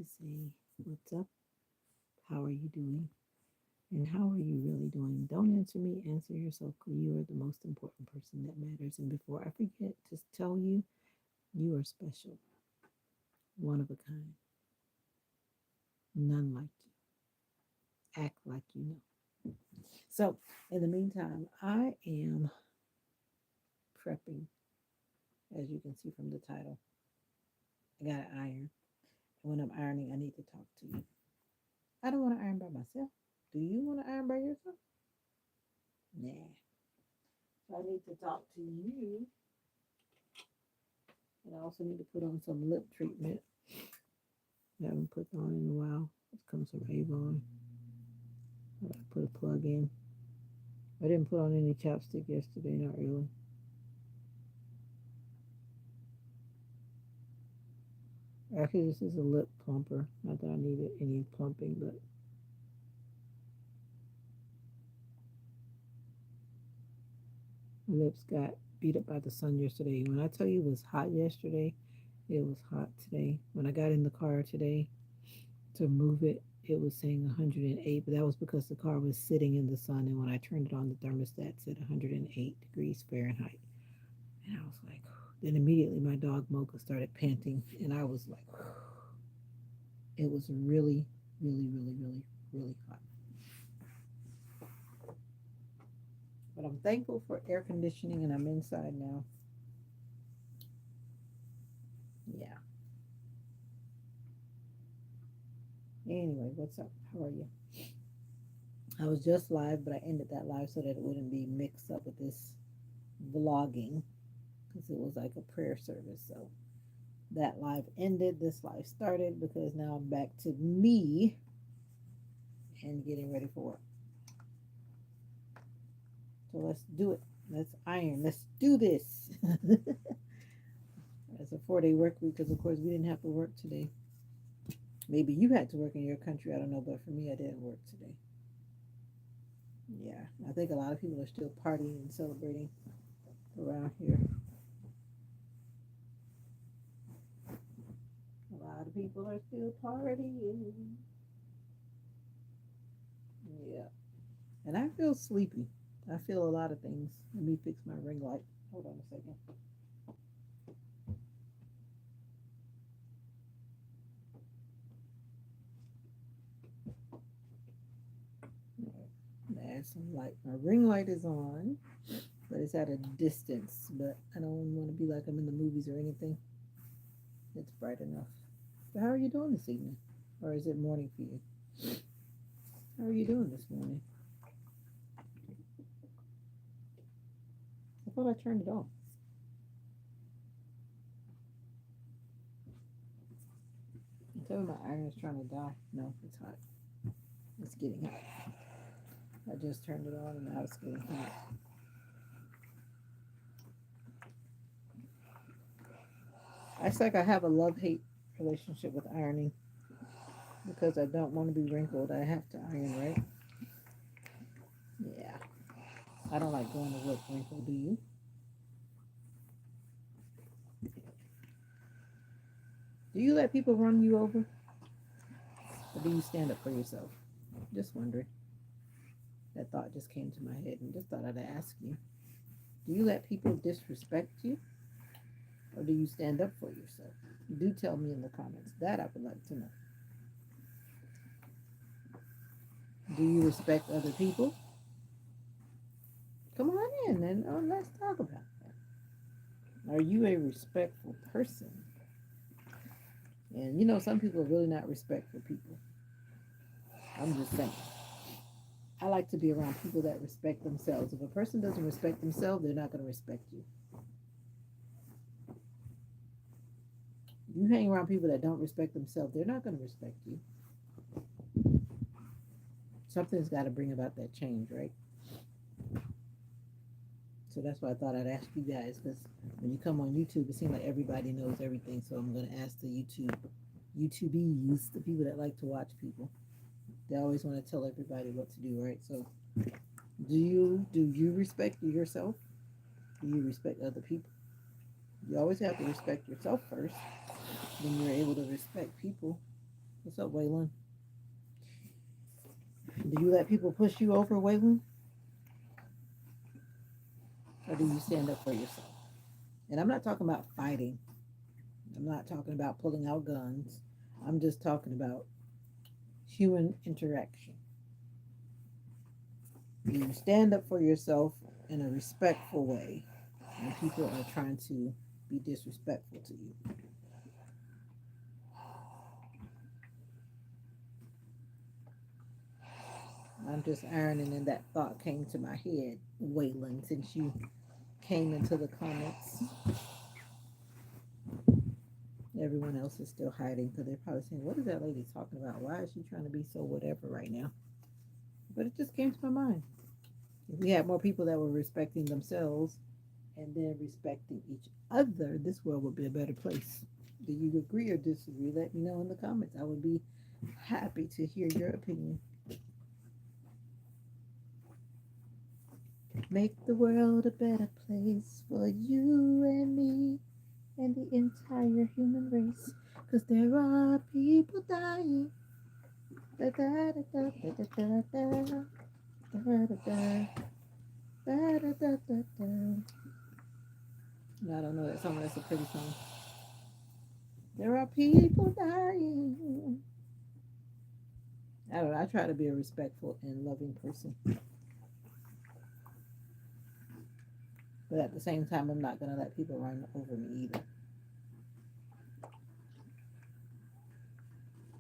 to say, what's up? How are you doing? And how are you really doing? Don't answer me, answer yourself because you are the most important person that matters. And before I forget to tell you, you are special, one of a kind, none like you. Act like you know. So, in the meantime, I am prepping, as you can see from the title. I got to iron. And when I'm ironing, I need to talk to you. I don't want to iron by myself. Do you want to iron by yourself? Nah. So I need to talk to you. And I also need to put on some lip treatment. I haven't put on in a while. This comes from Avon. I gotta put a plug in. I didn't put on any chapstick yesterday, not really. Actually, this is a lip plumper. Not that I needed any plumping, but my lips got beat up by the sun yesterday. When I tell you it was hot yesterday, it was hot today. When I got in the car today to move it, it was saying 108, but that was because the car was sitting in the sun. And when I turned it on, the thermostat said 108 degrees Fahrenheit. And I was like, then immediately my dog Mocha started panting, and I was like, it was really, really, really, really, really hot. But I'm thankful for air conditioning, and I'm inside now. Yeah. Anyway, what's up? How are you? I was just live, but I ended that live so that it wouldn't be mixed up with this vlogging because it was like a prayer service. So that live ended, this live started because now I'm back to me and getting ready for work. So let's do it. Let's iron. Let's do this. It's a 4-day work week because, of course, we didn't have to work today. Maybe you had to work in your country. I don't know. But for me, I didn't work today. Yeah. I think a lot of people are still partying and celebrating around here. A lot of people are still partying. Yeah. And I feel sleepy. I feel a lot of things. Let me fix my ring light. Hold on a second. Add some light. My ring light is on, but it's at a distance. But I don't want to be like I'm in the movies or anything. It's bright enough. So how are you doing this evening? Or is it morning for you? How are you doing this morning? I thought I turned it off. Tell me my iron is trying to die. No, it's hot. It's getting hot. I just turned it on and now it's getting hot. It's like I have a love-hate relationship with ironing because I don't want to be wrinkled. I have to iron, right? Yeah. I don't like going to look wrinkled, do you? Do you let people run you over? Or do you stand up for yourself? Just wondering. That thought just came to my head and just thought I'd ask you. Do you let people disrespect you? Or do you stand up for yourself? Do tell me in the comments. That I would like to know. Do you respect other people? Come on in and let's talk about that. Are you a respectful person? And you know, some people are really not respectful people. I'm just saying. I like to be around people that respect themselves. If a person doesn't respect themselves, they're not going to respect you. You hang around people that don't respect themselves, they're not going to respect you. Something's got to bring about that change, right? So that's why I thought I'd ask you guys, because when you come on YouTube, it seems like everybody knows everything. So I'm going to ask the YouTubies, the people that like to watch people. They always want to tell everybody what to do, right? So do you respect yourself? Do you respect other people? You always have to respect yourself first. Then you're able to respect people. What's up, Waylon? Do you let people push you over, Waylon? Or do you stand up for yourself? And I'm not talking about fighting. I'm not talking about pulling out guns. I'm just talking about human interaction. You stand up for yourself in a respectful way when people are trying to be disrespectful to you. I'm just ironing, and that thought came to my head, Waylon, since you came into the comments. Everyone else is still hiding because they're probably saying, "What is that lady talking about? Why is she trying to be so whatever right now?" But it just came to my mind. If we had more people that were respecting themselves and then respecting each other, this world would be a better place. Do you agree or disagree? Let me know in the comments. I would be happy to hear your opinion. Make the world a better place for you and me and the entire human race. Because there are people dying. Da, da, da, da, da, da, da, da, da, da, da, da, da, da, da, da. No, I don't know that song. That's a pretty song. There are people dying. I don't know. I try to be a respectful and loving person. But at the same time, I'm not going to let people run over me either.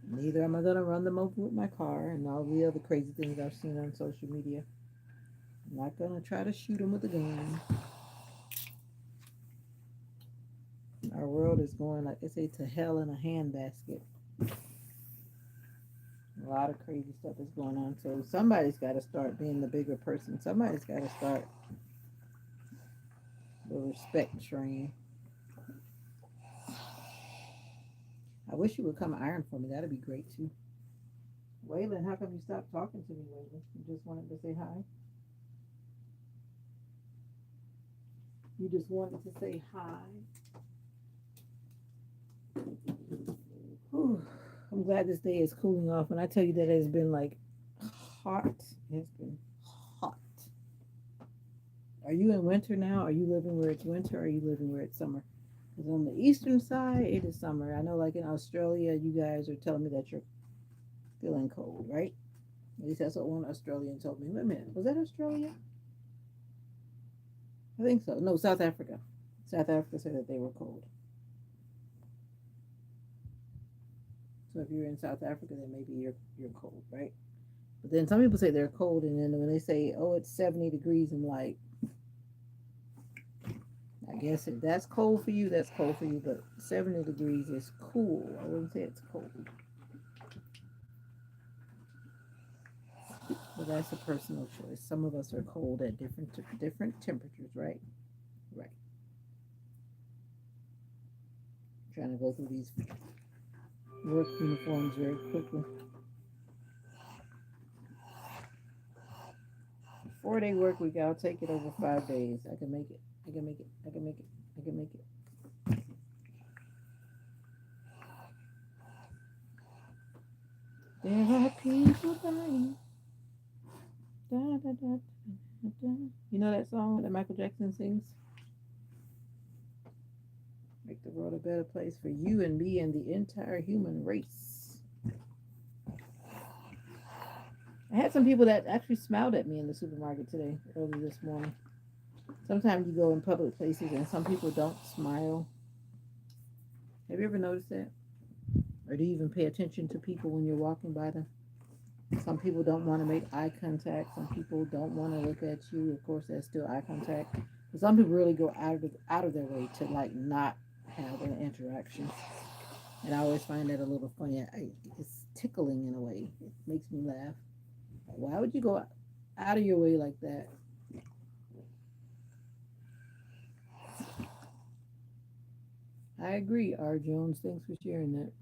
Neither am I going to run them over with my car and all the other crazy things I've seen on social media. I'm not going to try to shoot them with a gun. Our world is going, like they say, to hell in a handbasket. A lot of crazy stuff is going on. So somebody's got to start being the bigger person. Somebody's got to start the respect train. I wish you would come iron for me. That'd be great too. Waylon, how come you stopped talking to me, Waylon? You just wanted to say hi? You just wanted to say hi? Whew. I'm glad this day is cooling off. When I tell you that it's been like hot, it's been hot. Are you in winter now? Are you living where it's winter? Or are you living where it's summer? Because on the eastern side, it is summer. I know, like in Australia, you guys are telling me that you're feeling cold, right? At least that's what one Australian told me. Wait a minute, was that Australia? I think so. No, South Africa. South Africa said that they were cold. So if you're in South Africa, then maybe you're cold, right? But then some people say they're cold, and then when they say, "Oh, it's 70 degrees," I'm like, I guess if that's cold for you, that's cold for you. But 70 degrees is cool. I wouldn't say it's cold. But that's a personal choice. Some of us are cold at different temperatures, right? Right. Trying to go through these work uniforms very quickly. 4 day work week. I'll take it over 5 days. I can make it. I can make it. I can make it. I can make it. There are people dying. Da, da, da, da, da. You know that song that Michael Jackson sings? Make the world a better place for you and me and the entire human race. I had some people that actually smiled at me in the supermarket today, early this morning. Sometimes you go in public places and some people don't smile. Have you ever noticed that? Or do you even pay attention to people when you're walking by them? Some people don't want to make eye contact. Some people don't want to look at you. Of course, there's still eye contact. But some people really go out of their way to like not have an interaction. And I always find that a little funny. It's tickling in a way. It makes me laugh. Why would you go out of your way like that? I agree, R. Jones. Thanks for sharing that.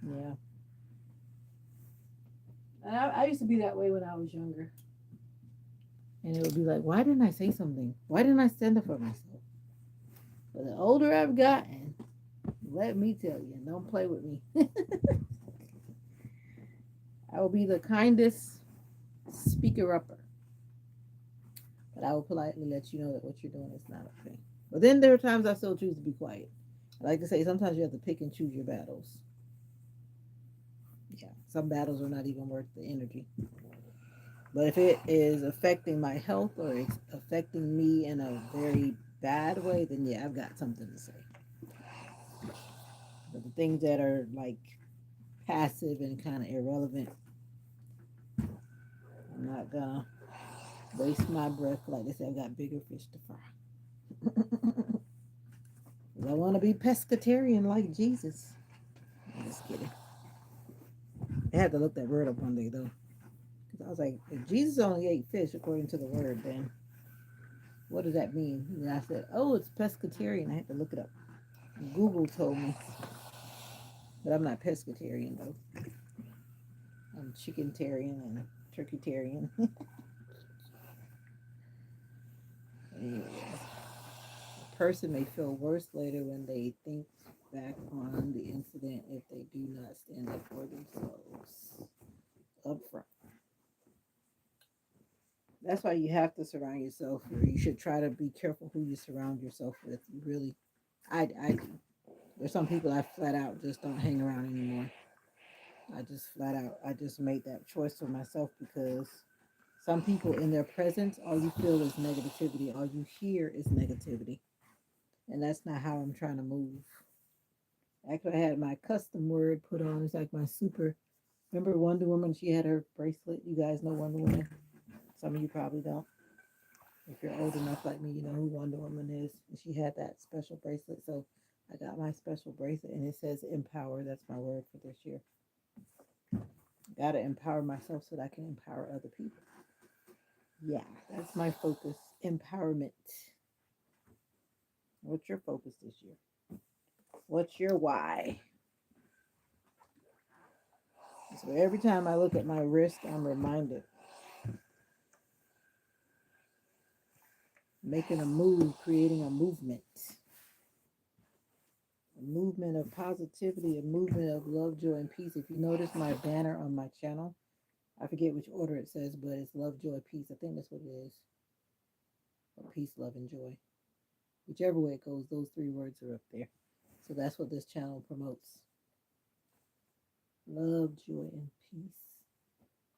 Yeah. I used to be that way when I was younger. And it would be like, why didn't I say something? Why didn't I stand up for myself? But the older I've gotten, Let me tell you, and don't play with me. I will be the kindest speaker upper, but I will politely let you know that what you're doing is not okay. But then there are times I still choose to be quiet. I like to say sometimes you have to pick and choose your battles. Yeah, some battles are not even worth the energy. But if it is affecting my health or it's affecting me in a very bad way, then yeah, I've got something to say. But the things that are like passive and kind of irrelevant, I'm not gonna waste my breath. Like they say, I've got bigger fish to fry. I want to be pescatarian like Jesus. I'm just kidding. I had to look that word up one day though. Because I was like, if Jesus only ate fish according to the word, then what does that mean? And I said, oh, it's pescatarian. I had to look it up. Google told me. But I'm not pescatarian though. I'm chickentarian and turkeytarian. Anyway, a person may feel worse later when they think back on the incident if they do not stand up for themselves up front. That's why you have to surround yourself, or you should try to be careful who you surround yourself with. You really, I do. There's some people I flat out just don't hang around anymore. I just flat out, I just made that choice for myself because some people in their presence, all you feel is negativity. All you hear is negativity. And that's not how I'm trying to move. Actually, I had my custom word put on. It's like my super. Remember Wonder Woman? She had her bracelet. You guys know Wonder Woman. Some of you probably don't. If you're old enough like me, you know who Wonder Woman is. And she had that special bracelet. So I got my special bracelet and it says empower. That's my word for this year. Got to empower myself so that I can empower other people. Yeah, that's my focus. Empowerment. What's your focus this year? What's your why? So every time I look at my wrist, I'm reminded. Making a move, creating a movement. A movement of positivity, a movement of love, joy, and peace. If you notice my banner on my channel, I forget which order it says, but it's love, joy, peace. I think that's what it is. Or peace, love, and joy. Whichever way it goes, those three words are up there. So that's what this channel promotes. Love, joy, and peace.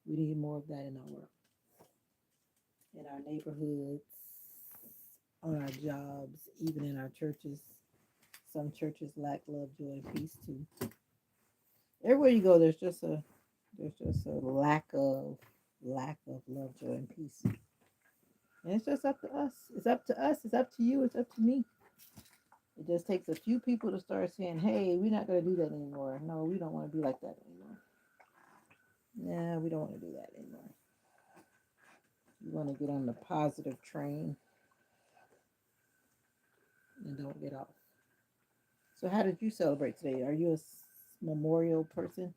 We need more of that in our world, in our neighborhoods, on our jobs, even in our churches. Some churches lack love, joy, and peace too. Everywhere you go, there's just a lack of love, joy, and peace. And it's just up to us. It's up to us. It's up to you. It's up to me. It just takes a few people to start saying, "Hey, we're not going to do that anymore. No, we don't want to be like that anymore. Nah, we don't want to do that anymore. You want to get on the positive train and don't get off." So, how did you celebrate today? Are you a memorial person?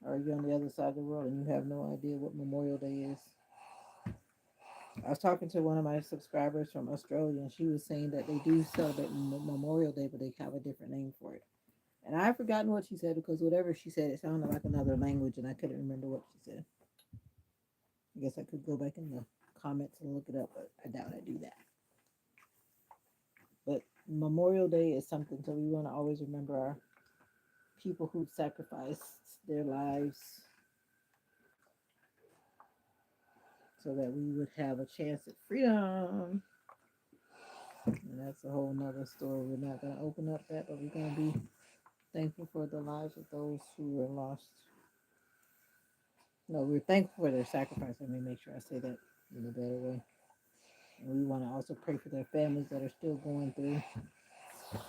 Or are you on the other side of the world and you have no idea what Memorial Day is? I was talking to one of my subscribers from Australia, and she was saying that they do celebrate Memorial Day, but they have a different name for it. And I've forgotten what she said because whatever she said, it sounded like another language, and I couldn't remember what she said. I guess I could go back in the comments and look it up, but I doubt I do that. But Memorial Day is something, so we want to always remember our people who sacrificed their lives so that we would have a chance at freedom. And that's a whole nother story. We're not going to open up that, but we're going to be thankful for the lives of those who were lost. No, we're thankful for their sacrifice. Let me make sure I say that in a better way. And we want to also pray for their families that are still going through.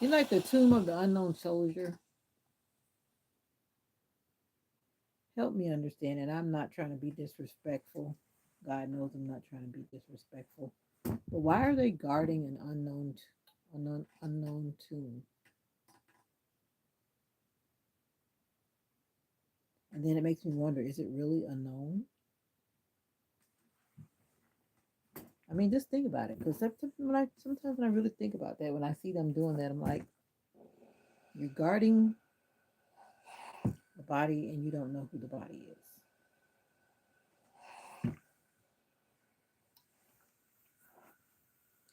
You like the Tomb of the Unknown Soldier? Help me understand it. I'm not trying to be disrespectful. God knows I'm not trying to be disrespectful. But why are they guarding an unknown tomb? And then it makes me wonder: is it really unknown? I mean, just think about it. Because sometimes when I really think about that, when I see them doing that, I'm like, You're guarding the body and you don't know who the body is.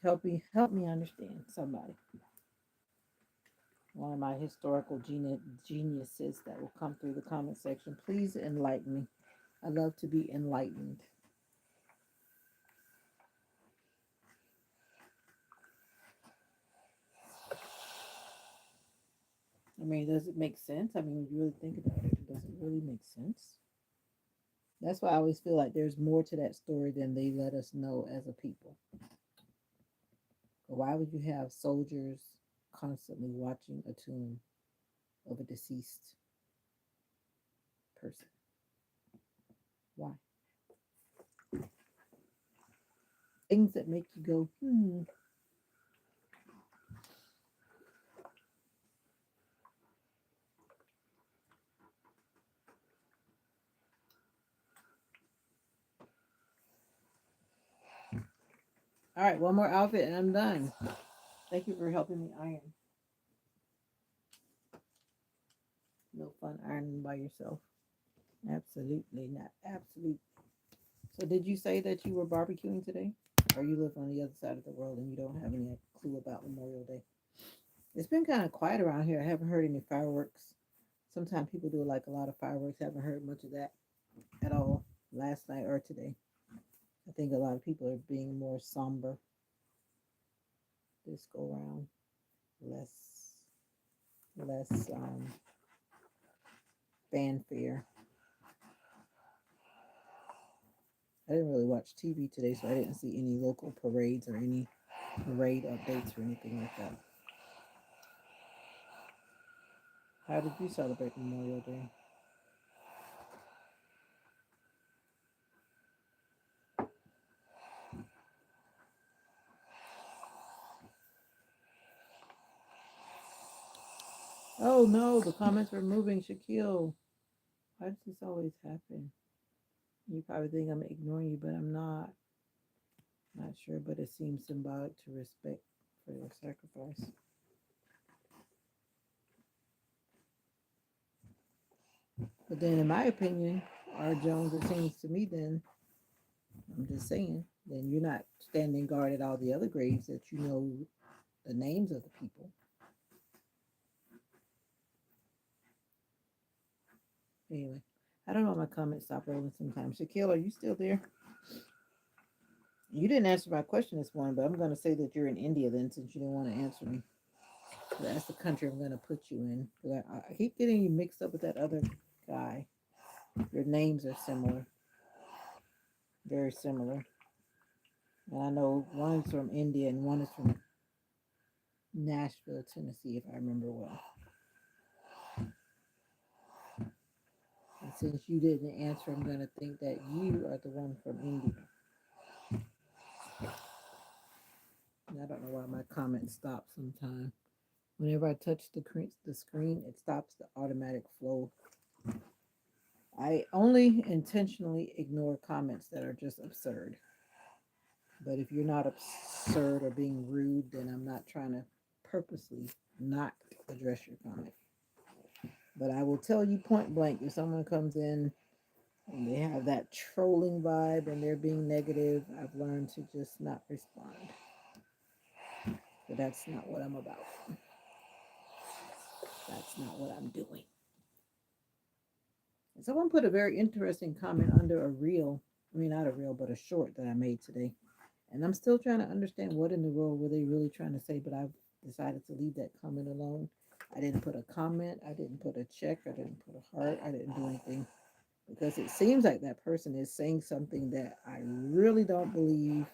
Help me understand somebody. One of my historical geniuses that will come through the comment section. Please enlighten me. I love to be enlightened. I mean, does it make sense? I mean, when you really think about it, does it really make sense? That's why I always feel like there's more to that story than they let us know as a people. Why would you have soldiers constantly watching a tomb of a deceased person? Why? Things that make you go, hmm. All right, one more outfit and I'm done. Thank you for helping me iron. No fun ironing by yourself. Absolutely not. Absolutely. So, did you say that you were barbecuing today? Or you live on the other side of the world and you don't have any clue about Memorial Day? It's been kind of quiet around here. I haven't heard any fireworks. Sometimes people do like a lot of fireworks. Haven't heard much of that at all last night or today. I think a lot of people are being more somber this go around. Less, less fanfare. I didn't really watch TV today, so I didn't see any local parades or any parade updates or anything like that. How did you celebrate Memorial Day? Oh no, the comments were moving. Shaquille, why does this always happen? You probably think I'm ignoring you, but I'm not. Not sure, but it seems symbolic to respect for your sacrifice. But then, in my opinion, R. Jones, it seems to me, then, I'm just saying, then you're not standing guard at all the other graves that you know the names of the people. Anyway, I don't know. My comments stop rolling sometimes. Shaquille, are you still there? You didn't answer my question this morning, but I'm going to say that you're in India then, since you didn't want to answer me. That's the country I'm going to put you in. I keep getting you mixed up with that other guy. Your names are similar, very similar. And I know one is from India and one is from Nashville, Tennessee, if I remember well. And since you didn't answer, I'm going to think that you are the one from India. And I don't know why my comments stop sometimes. Whenever I touch the screen, it stops the automatic flow. I only intentionally ignore comments that are just absurd. But if you're not absurd or being rude, then I'm not trying to purposely not address your comment. But I will tell you point blank if someone comes in and they have that trolling vibe and they're being negative, I've learned to just not respond. But that's not what I'm about. That's not what I'm doing. And someone put a very interesting comment under a reel. I mean, not a reel, but a short that I made today. And I'm still trying to understand what in the world were they really trying to say, but I've decided to leave that comment alone. I didn't put a comment, I didn't put a check, I didn't put a heart, I didn't do anything because it seems like that person is saying something that I really don't believe.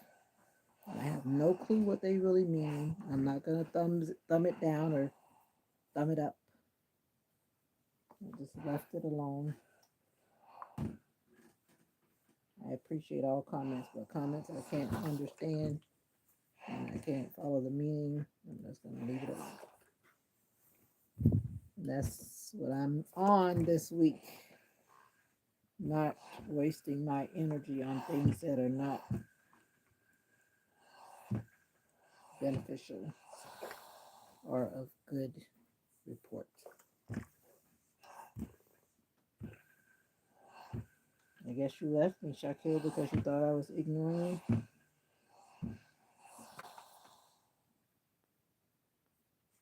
And I have no clue what they really mean. I'm not going to thumb it down or thumb it up. I just left it alone. I appreciate all comments, but comments I can't understand and I can't follow the meaning. I'm just going to leave it alone. That's what I'm on this week. Not wasting my energy on things that are not beneficial or of good report. I guess you left me, Shaquille, because you thought I was ignoring you.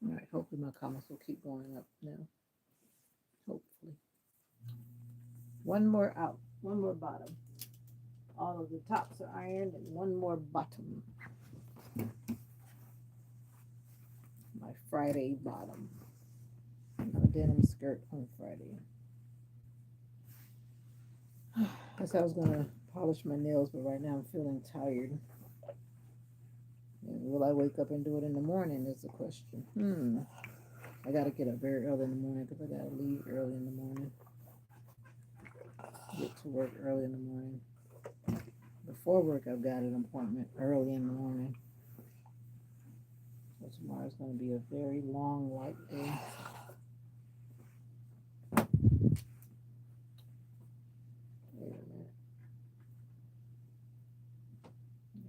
All right, hopefully my comments will keep going up now. Hopefully. One more out, one more bottom. All of the tops are ironed and one more bottom. My Friday bottom. My denim skirt on Friday. I said I was gonna polish my nails, but right now I'm feeling tired. And will I wake up and do it in the morning is the question. I gotta get up very early in the morning because I gotta leave early in the morning. Get to work early in the morning. Before work, I've got an appointment early in the morning. So tomorrow's gonna be a very long, light day. Wait a minute.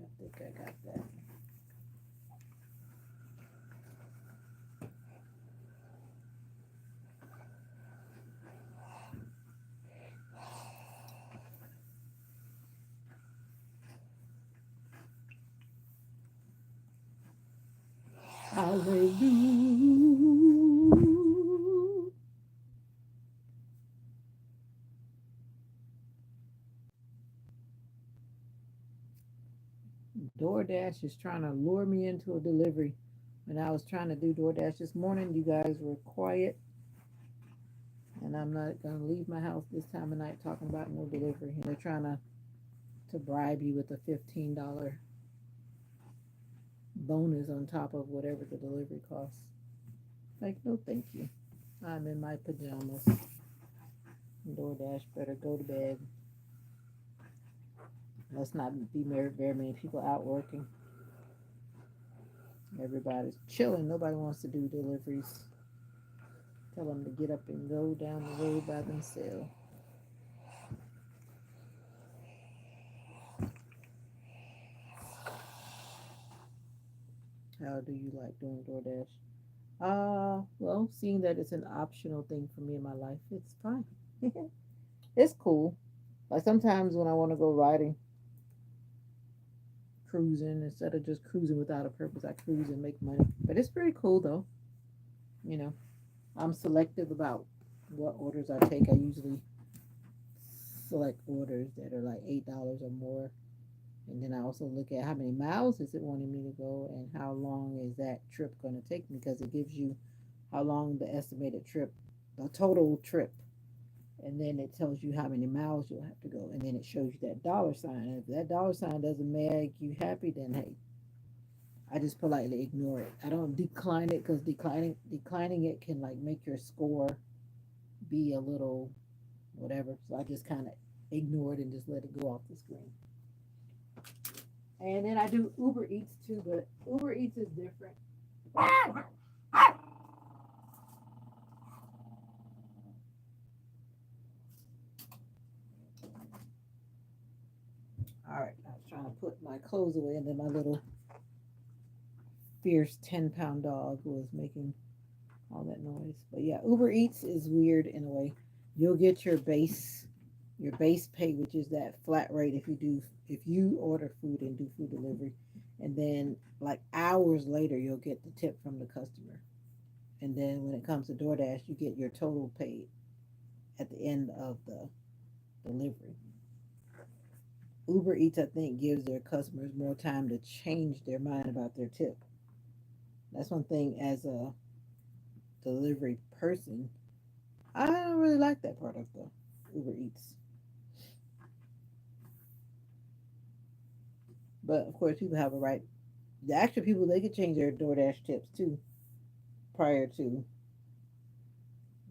I think I got that. Hallelujah. DoorDash is trying to lure me into a delivery. When I was trying to do DoorDash this morning, you guys were quiet, and I'm not gonna leave my house this time of night talking about no delivery. And they're trying to bribe you with a $15 bonus on top of whatever the delivery costs. Like, no, thank you. I'm in my pajamas. DoorDash better go to bed. Let's not be very many people out working. Everybody's chilling. Nobody wants to do deliveries. Tell them to get up and go down the road by themselves. How do you like doing DoorDash? Well, seeing that it's an optional thing for me in my life, it's fine. It's cool. Like sometimes when I want to go riding, cruising, instead of just cruising without a purpose, I cruise and make money. But it's pretty cool though. You know, I'm selective about what orders I take. I usually select orders that are like $8 or more. And then I also look at how many miles is it wanting me to go and how long is that trip going to take me because it gives you how long the estimated trip, the total trip. And then it tells you how many miles you'll have to go. And then it shows you that dollar sign. And if that dollar sign doesn't make you happy, then hey, I just politely ignore it. I don't decline it because declining it can like make your score be a little whatever. So I just kind of ignore it and just let it go off the screen. And then I do Uber Eats too, but Uber Eats is different. All right, I was trying to put my clothes away, and then my little fierce 10-pound dog was making all that noise. But yeah, Uber Eats is weird in a way. You'll get your base pay, which is that flat rate if you order food and do food delivery, and then like hours later you'll get the tip from the customer. And then when it comes to DoorDash, you get your total paid at the end of the delivery. Uber Eats, I think, gives their customers more time to change their mind about their tip. That's one thing as a delivery person. I don't really like that part of the Uber Eats. But of course, people have a right. The actual people, they could change their DoorDash tips too, prior to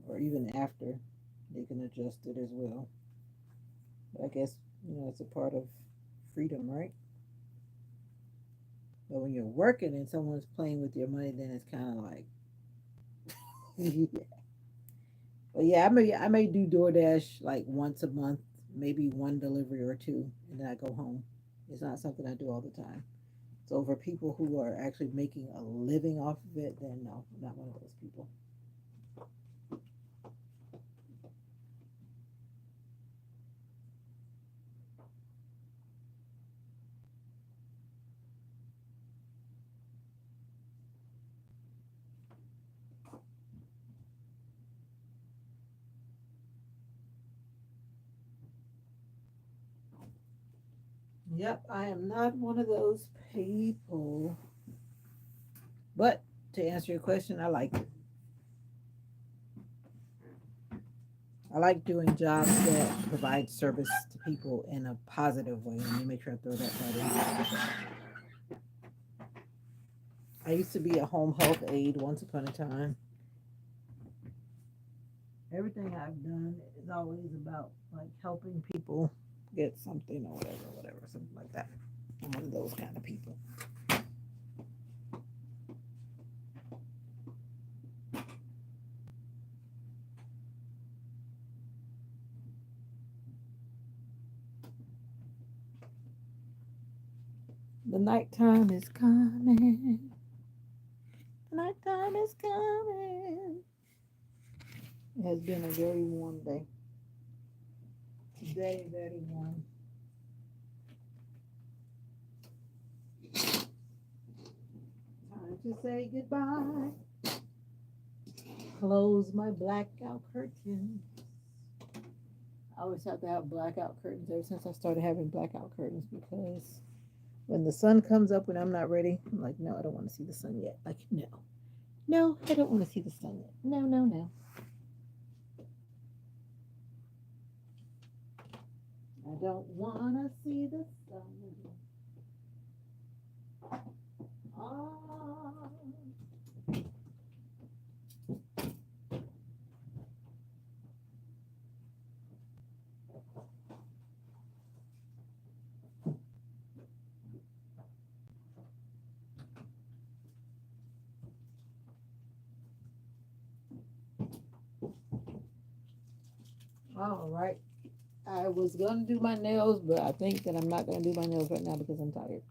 or even after. They can adjust it as well. But I guess, it's a part of freedom, right? But when you're working and someone's playing with your money, then it's kind of like, yeah. But yeah, I may do DoorDash like once a month, maybe one delivery or two, and then I go home. It's not something I do all the time. So for people who are actually making a living off of it, then no, I'm not one of those people. Yep, I am not one of those people. But to answer your question, I like it. I like doing jobs that provide service to people in a positive way. Let me make sure I throw that part in. I used to be a home health aide once upon a time. Everything I've done is always about like helping people get something or whatever, something like that. I'm one of those kind of people. The nighttime is coming. The nighttime is coming. It has been a very warm day. Very, very warm. Time to say goodbye. Close my blackout curtains. I always have to have blackout curtains ever since I started having blackout curtains because when the sun comes up when I'm not ready, I'm like, no, I don't want to see the sun yet. Like, no, no, I don't want to see the sun yet. No, no, no. I don't want to see the sun. Ah. All right. I was going to do my nails, but I think that I'm not going to do my nails right now because I'm tired.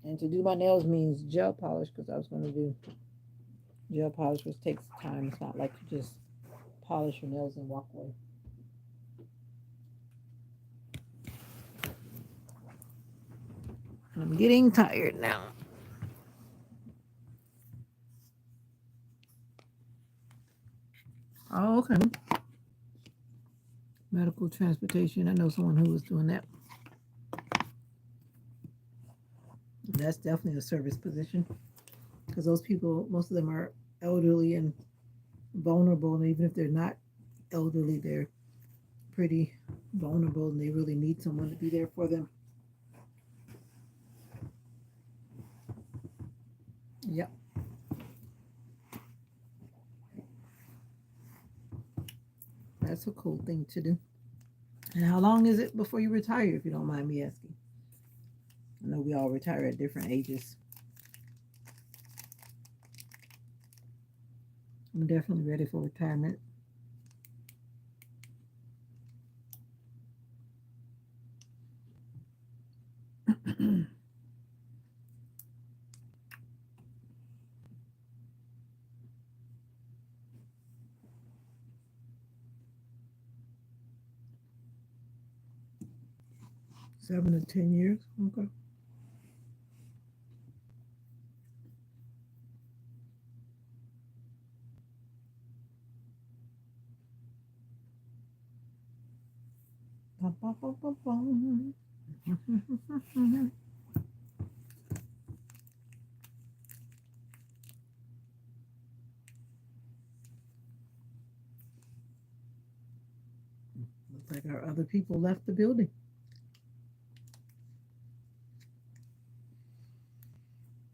And to do my nails means gel polish because I was going to do gel polish, which takes time. It's not like you just polish your nails and walk away. I'm getting tired now. Oh, okay. Medical transportation. I know someone who was doing that. That's definitely a service position because those people, most of them are elderly and vulnerable. And even if they're not elderly, they're pretty vulnerable and they really need someone to be there for them. Yep. That's a cool thing to do. And how long is it before you retire, if you don't mind me asking? I know we all retire at different ages. I'm definitely ready for retirement. 7 to 10 years. Okay. Bum, bum, bum, bum, bum. Looks like our other people left the building.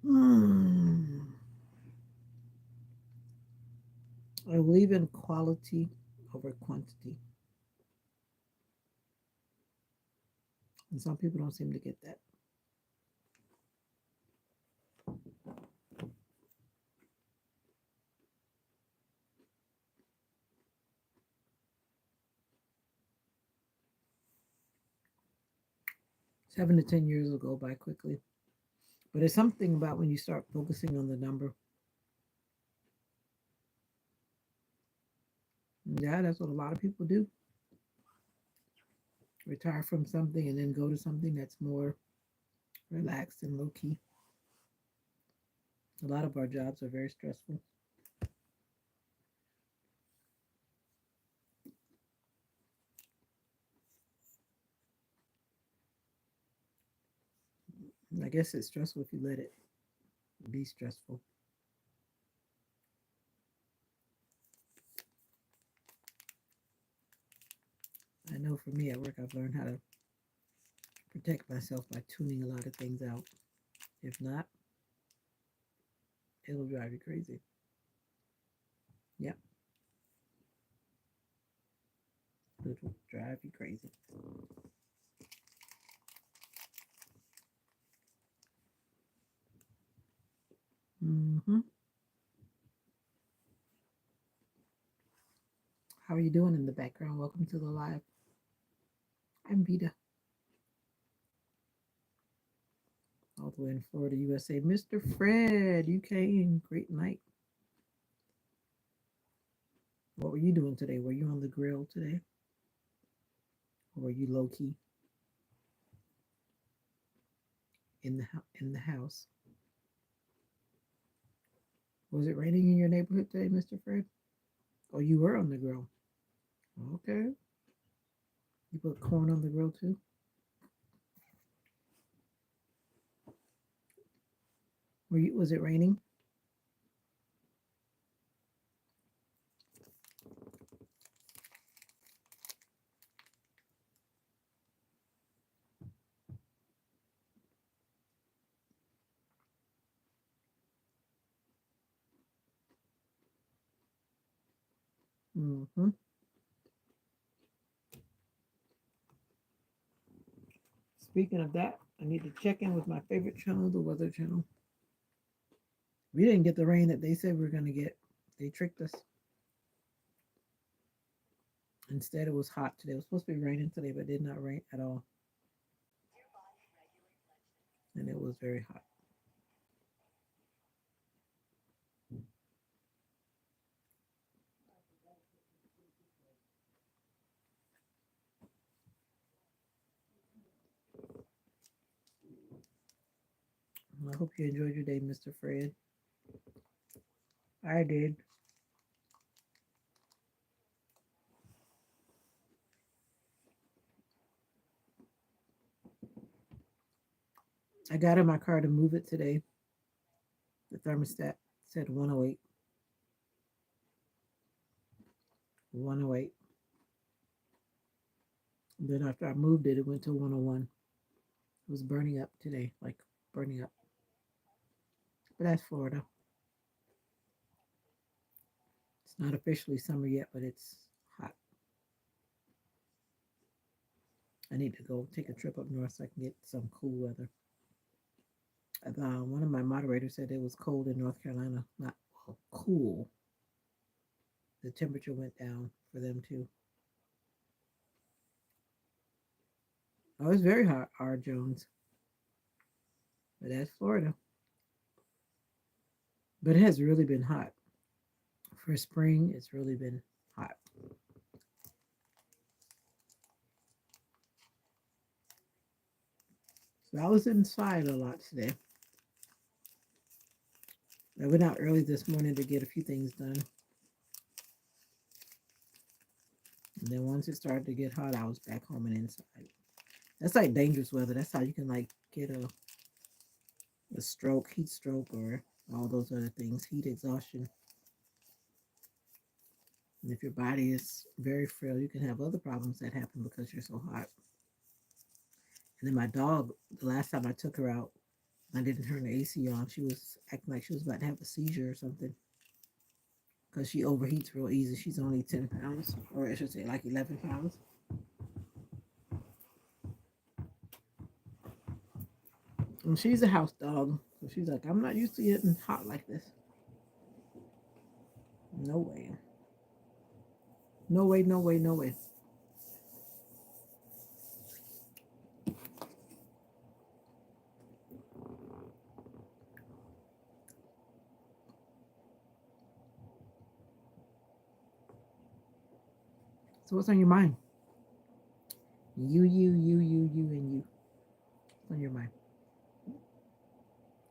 Hmm. I believe in quality over quantity. And some people don't seem to get that. 7 to 10 years will go by quickly. But it's something about when you start focusing on the number. Yeah, that's what a lot of people do. Retire from something and then go to something that's more relaxed and low key. A lot of our jobs are very stressful. I guess it's stressful if you let it be stressful. I know for me at work, I've learned how to protect myself by tuning a lot of things out. If not, it'll drive you crazy. Yep, it'll drive you crazy. Hmm. How are you doing in the background? Welcome to the live. I'm Vita, all the way in Florida, USA. Mr. Fred, you came. Great night. What were you doing today? Were you on the grill today? Or were you low key in the house? Was it raining in your neighborhood today, Mr. Fred? Oh, you were on the grill. Okay. You put corn on the grill too? Was it raining? Hmm. Speaking of that, I need to check in with my favorite channel, the Weather Channel. We didn't get the rain that they said we were going to get. They tricked us. Instead, it was hot today. It was supposed to be raining today, but it did not rain at all. And it was very hot. I hope you enjoyed your day, Mr. Fred. I did. I got in my car to move it today. The thermostat said 108. 108. Then after I moved it, it went to 101. It was burning up today, like burning up. But that's Florida. It's not officially summer yet, but it's hot. I need to go take a trip up north so I can get some cool weather. One of my moderators said it was cold in North Carolina. Not well, cool. The temperature went down for them too. Oh, it's very hot, R. Jones. But that's Florida. But it has really been hot. For spring, it's really been hot. So I was inside a lot today. I went out early this morning to get a few things done. And then once it started to get hot, I was back home and inside. That's like dangerous weather. That's how you can like get a stroke, heat stroke, or all those other things, heat exhaustion. And if your body is very frail, you can have other problems that happen because you're so hot. And then my dog, the last time I took her out, I didn't turn the AC on. She was acting like she was about to have a seizure or something because she overheats real easy. She's only 10 pounds, or I should say like 11 pounds. And she's a house dog. So she's like, I'm not used to getting hot like this. No way. No way, no way, no way. So what's on your mind? You, and you. What's on your mind?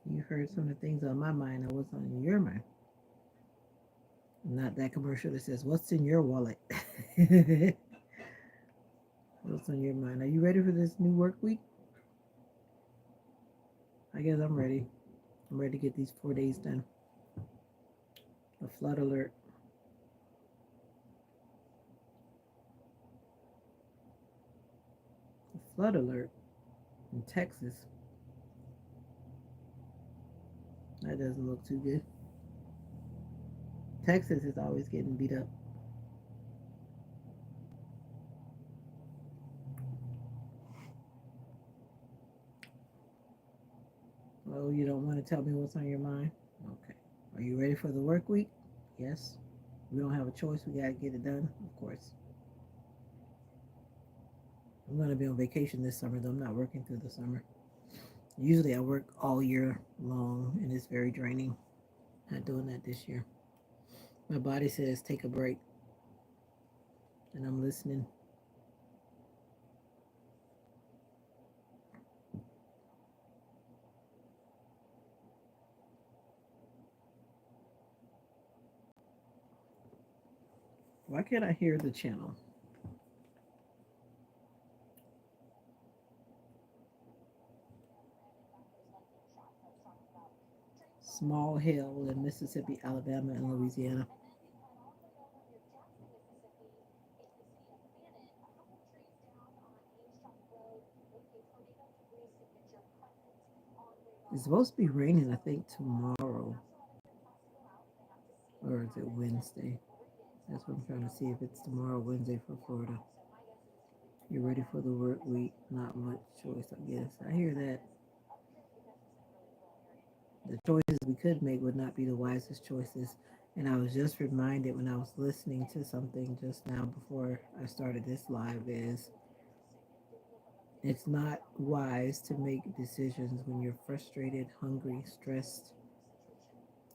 You heard some of the things on my mind and what's on your mind. Not that commercial that says, what's in your wallet? What's on your mind? Are you ready for this new work week? I guess I'm ready. I'm ready to get these 4 days done. A flood alert. A flood alert in Texas. That doesn't look too good. Texas is always getting beat up. Oh, you don't want to tell me what's on your mind? Okay. Are you ready for the work week? Yes. We don't have a choice. We got to get it done, of course. I'm going to be on vacation this summer, though. I'm not working through the summer. Usually I work all year long, and it's very draining. Not doing that this year. My body says take a break, and I'm listening. Why can't I hear the channel? Small hail in Mississippi, Alabama, and Louisiana. It's supposed to be raining, I think, tomorrow. Or is it Wednesday? That's what I'm trying to see if it's tomorrow, Wednesday for Florida. You're ready for the work week. Not much choice, I guess. I hear that. The choices we could make would not be the wisest choices. And I was just reminded when I was listening to something just now before I started this live is it's not wise to make decisions when you're frustrated, hungry, stressed,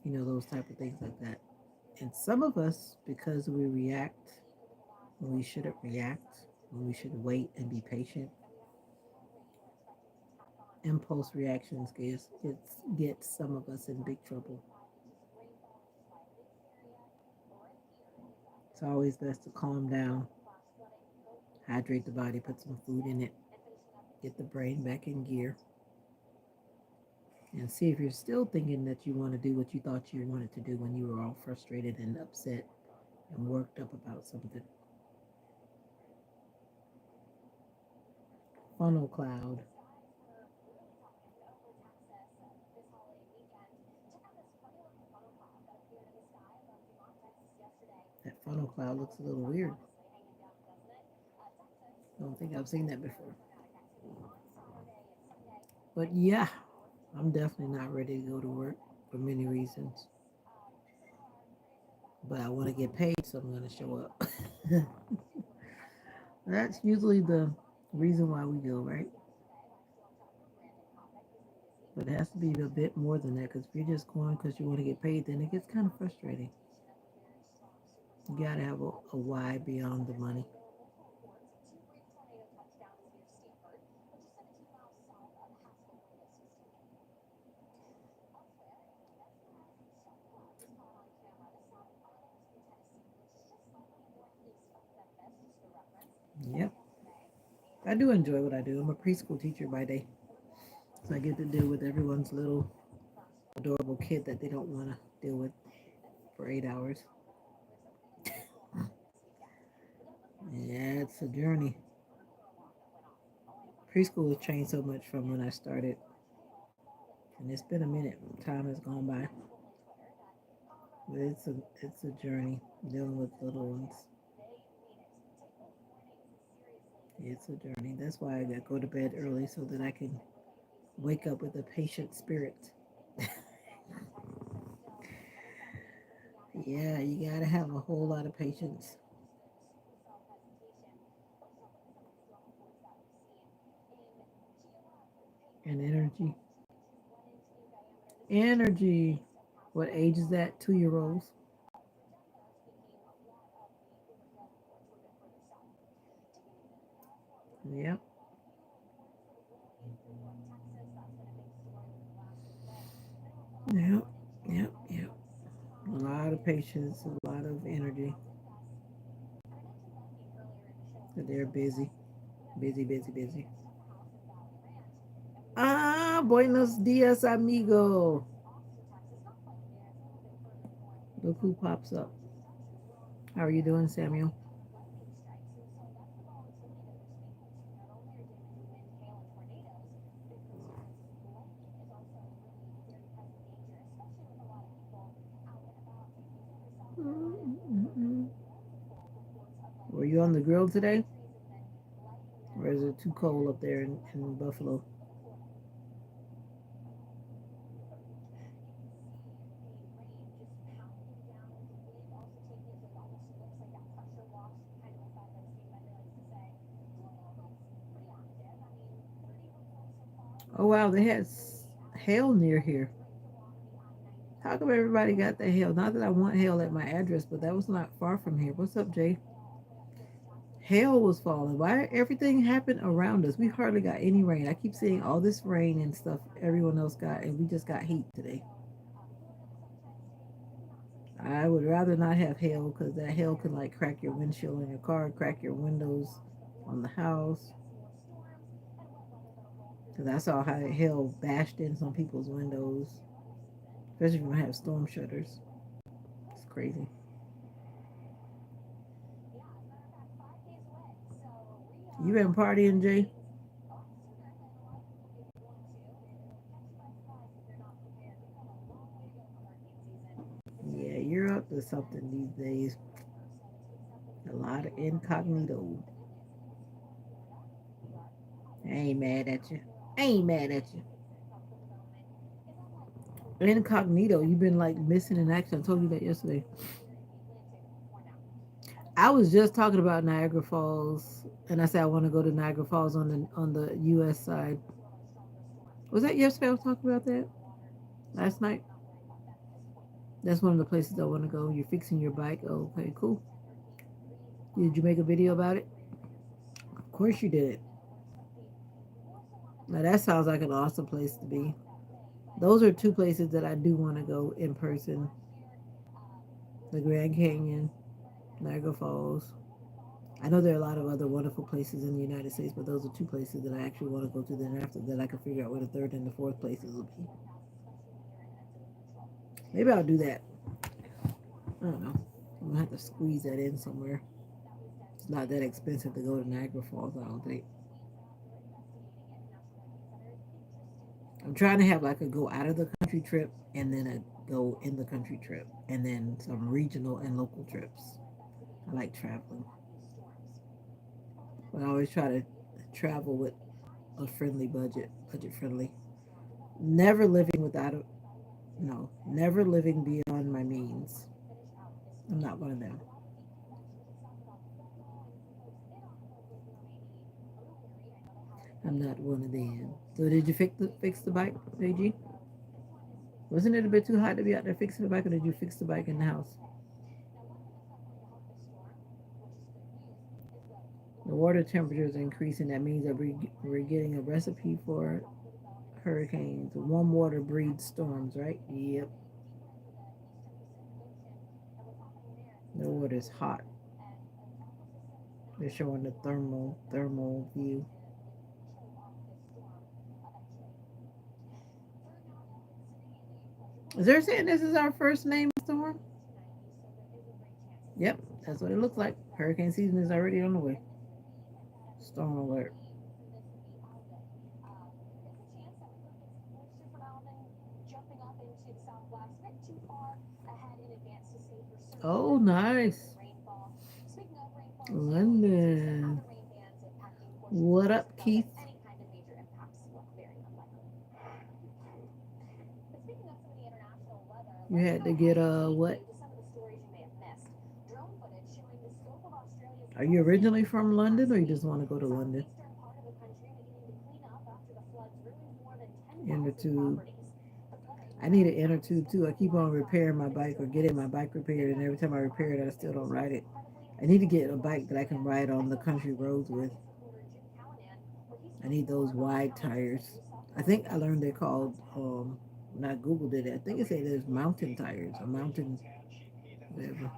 those type of things like that. And some of us, because we react when we shouldn't react, when we should wait and be patient, impulse reactions get some of us in big trouble. It's always best to calm down, hydrate the body, put some food in it, get the brain back in gear, and see if you're still thinking that you want to do what you thought you wanted to do when you were all frustrated and upset and worked up about something. Funnel cloud. That funnel cloud looks a little weird. I don't think I've seen that before. But yeah, I'm definitely not ready to go to work for many reasons. But I want to get paid, so I'm going to show up. That's usually the reason why we go, right? But it has to be a bit more than that because if you're just going because you want to get paid, then it gets kind of frustrating. You got to have a why beyond the money. Yep. I do enjoy what I do. I'm a preschool teacher by day. So I get to deal with everyone's little adorable kid that they don't want to deal with for 8 hours. Yeah, it's a journey. Preschool has changed so much from when I started, and it's been a minute. Time has gone by, but it's a journey dealing with little ones. It's a journey. That's why I go to bed early so that I can wake up with a patient spirit. Yeah, you gotta have a whole lot of patience and energy. Energy. What age is that? 2 year olds. Yep. Yep. Yep. Yep. A lot of patience, a lot of energy. They're busy. Busy, busy, busy. buenos dias, amigo. Look who pops up. How are you doing, Samuel? Mm-mm-mm. Were you on the grill today? Or is it too cold up there in Buffalo? Oh, wow, they had hail near here. How come everybody got the hail? Not that I want hail at my address, but that was not far from here. What's up, Jay? Hail was falling. Why everything happened around us? We hardly got any rain. I keep seeing all this rain and stuff everyone else got, and we just got heat today. I would rather not have hail because that hail can like crack your windshield in your car, crack your windows on the house. Because I saw how hail bashed in some people's windows, especially if you have storm shutters. It's crazy. You been partying, Jay? Yeah, you're up to something these days. A lot of incognito. I ain't mad at you. I ain't mad at you. Incognito, you've been like missing in action. I told you that yesterday. I was just talking about Niagara Falls, and I said I want to go to Niagara Falls on the U.S. side. Was that yesterday? I was talking about that last night. That's one of the places I want to go. You're fixing your bike. Oh, okay, cool. Did you make a video about it? Of course you did. Now that sounds like an awesome place to be. Those are two places that I do want to go in person: the Grand Canyon, Niagara Falls. I know there are a lot of other wonderful places in the United States, but those are two places that I actually want to go to. Then after that, I can figure out where the third and the fourth places will be. Maybe I'll do that. I don't know. I'm gonna have to squeeze that in somewhere. It's not that expensive to go to Niagara Falls, I don't think. I'm trying to have like a go out of the country trip and then a go in the country trip and then some regional and local trips. I like traveling, but I always try to travel with a friendly budget friendly. Never living without a no, never living beyond my means. I'm not one of them. I'm not one of them. So did you fix the bike, AG? Wasn't it a bit too hot to be out there fixing the bike, or did you fix the bike in the house? The water temperature is increasing. That means that we're getting a recipe for hurricanes. Warm water breeds storms, right? Yep. The water's hot. They're showing the thermal view. Is there saying this is our first name storm? Yep, that's what it looks like. Hurricane season is already on the way. Storm alert. Oh, nice. London. What up, Keith? You had to get a what? Are you originally from London or you just want to go to London? Inner tube. I need an inner tube too. I keep on repairing my bike or getting my bike repaired, and every time I repair it, I still don't ride it. I need to get a bike that I can ride on the country roads with. I need those wide tires. I think I learned they're called, when I Googled it, I think it said there's mountain tires or mountain, whatever.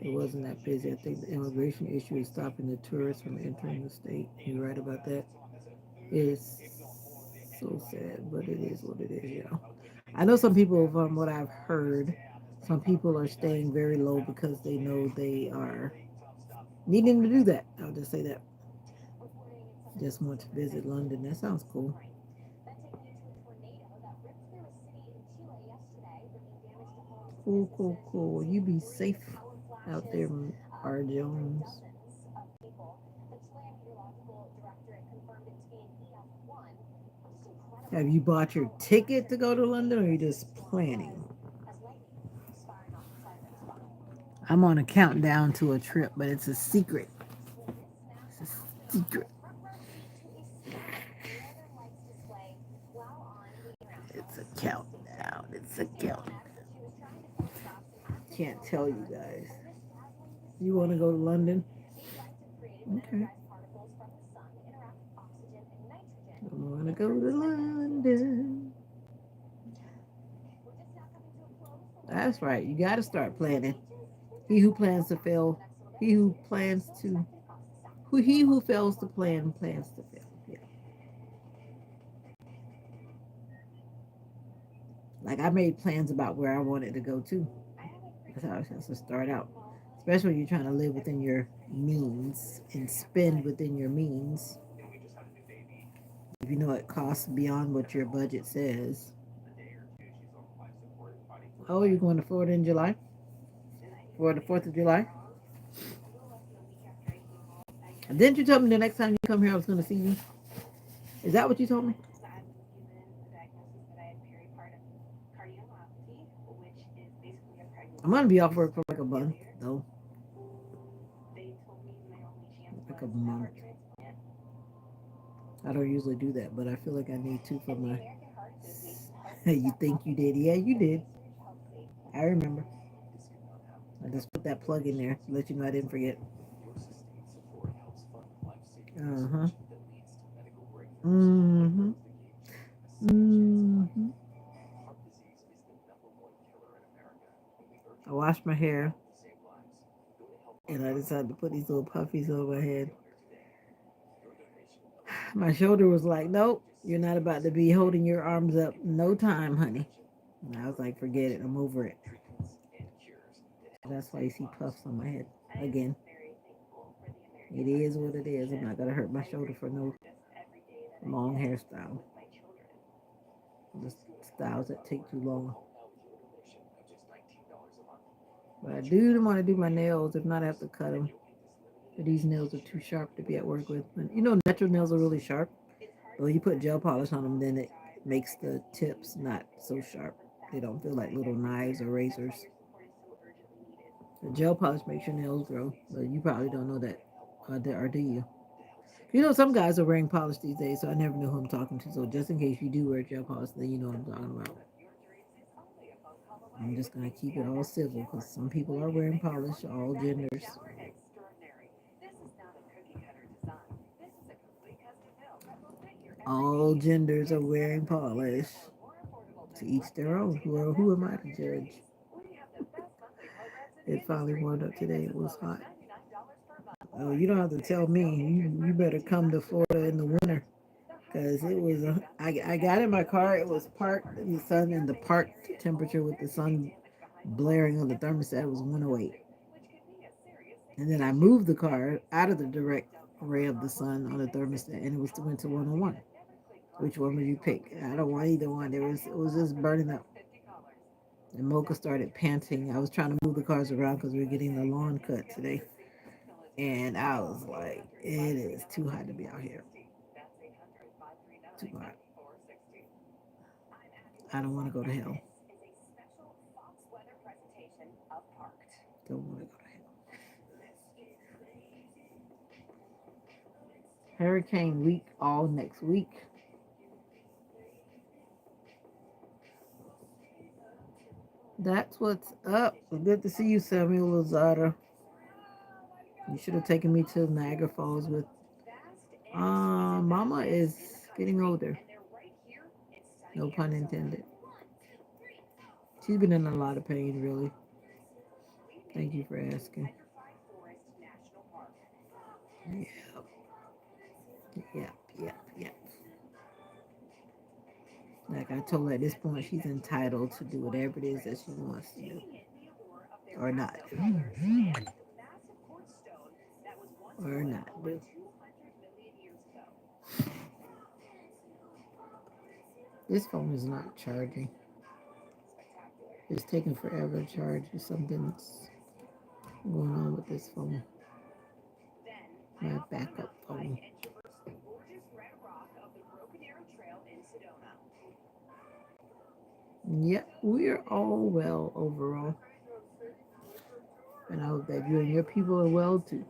It wasn't that busy. I think the immigration issue is stopping the tourists from entering the state. You're right about that. It's so sad, but it is what it is, yeah. I know some people, from what I've heard, some people are staying very low because they know they are needing to do that. I'll just say that. Just want to visit London. That sounds cool. Cool, cool, cool. You be safe out there, R. Jones. Have you bought your ticket to go to London, or are you just planning? I'm on a countdown to a trip, but it's a secret. It's a secret. It's a countdown. It's a countdown. Can't tell you guys. You want to go to London? Okay. I want to go to London. That's right. You got to start planning. He who plans to fail, he who plans to, he who fails to plan plans to fail. Yeah. Like I made plans about where I wanted to go to. That's how it has to start out. Especially when you're trying to live within your means and spend within your means. If you know it costs beyond what your budget says. Oh, you're going to Florida in July? For the 4th of July? And didn't you tell me the next time you come here I was going to see you? Is that what you told me? I'm going to be off work for like a month, though. Like a month. I don't usually do that, but I feel like I need to for my. You think you did? Yeah, you did. I remember. I just put that plug in there to let you know I didn't forget. Uh huh. Mm hmm. Mm hmm. I washed my hair and I decided to put these little puffies over my head. My shoulder was like, nope, you're not about to be holding your arms up no time, honey. And I was like, forget it, I'm over it. That's why you see puffs on my head again. It is what it is. I'm not gonna hurt my shoulder for no long hairstyle. Just styles that take too long. But I do want to do my nails. If not, I have to cut them. But these nails are too sharp to be at work with. And you know, natural nails are really sharp. But when you put gel polish on them, then it makes the tips not so sharp. They don't feel like little knives or razors. The gel polish makes your nails grow, but you probably don't know that, or do you? You know, some guys are wearing polish these days, so I never know who I'm talking to. So just in case you do wear gel polish, then you know what I'm talking about. I'm just gonna keep it all civil because some people are wearing polish, all genders. All genders are wearing polish. To each their own. Who am I to judge? It finally warmed up today. It was hot. Oh, you don't have to tell me. You better come to Florida in the winter because it was. I got in my car. It was parked in the sun, and the park temperature with the sun blaring on the thermostat was 108. And then I moved the car out of the direct ray of the sun on the thermostat, and it was went to 101. Which one would you pick? I don't want either one. It was just burning up. And Mocha started panting. I was trying to move the cars around because we were getting the lawn cut today. And I was like, it is too hot to be out here. Too hot. I don't want to go to hell. Don't want to go to hell. Hurricane week all next week. That's what's up. Good to see you, Samuel Lozada. You should have taken me to Niagara Falls with. Mama is getting older. No pun intended. She's been in a lot of pain, really. Thank you for asking. Yeah, yeah, yeah, yeah. Like I told her at this point, she's entitled to do whatever it is that she wants to do, or not do, or not do. This phone is not charging. It's taking forever to charge. Something's going on with this phone. My backup phone. Yep, we are all well overall. And I hope that you and your people are well too.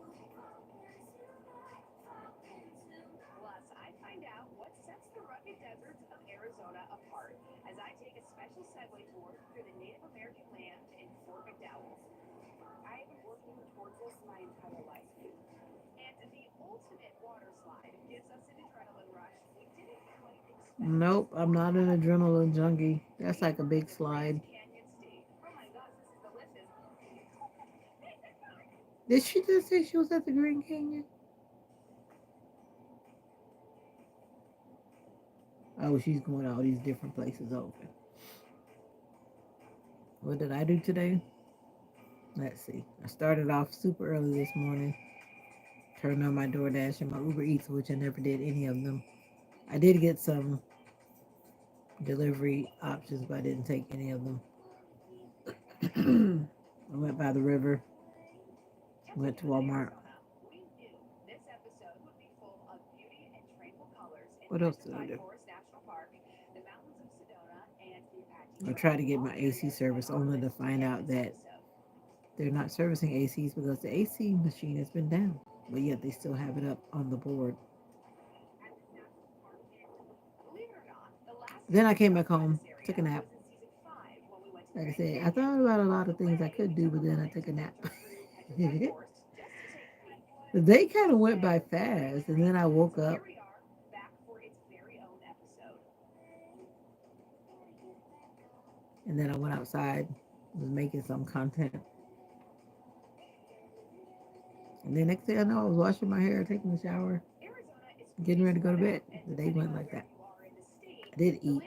Nope, I'm not an adrenaline junkie. That's like a big slide. Did she just say she was at the Green Canyon? Oh, she's going all these different places over. What did I do today? Let's see. I started off super early this morning. Turned on my DoorDash and my Uber Eats, which I never did any of them. I did get some delivery options, but I didn't take any of them. I went by the river, went to Walmart. What else did I do? I tried to get my AC service only to find out that they're not servicing ACs because the AC machine has been down, but yet they still have it up on the board. Then I came back home, took a nap. Like I said, I thought about a lot of things I could do, but then I took a nap. The day kind of went by fast, and then I woke up. And then I went outside, was making some content. And then next thing I know, I was washing my hair, taking a shower, getting ready to go to bed. The day went like that. I did eat.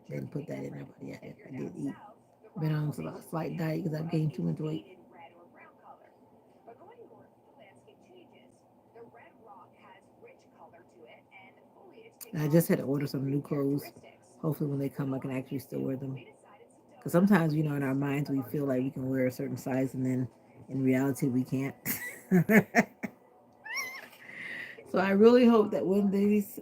Didn't put that in there, but yeah, I did eat. Been on a slight diet because I've gained too much weight. And I just had to order some new clothes. Hopefully when they come, I can actually still wear them. Because sometimes, in our minds, we feel like we can wear a certain size, and then in reality, we can't. So I really hope that when these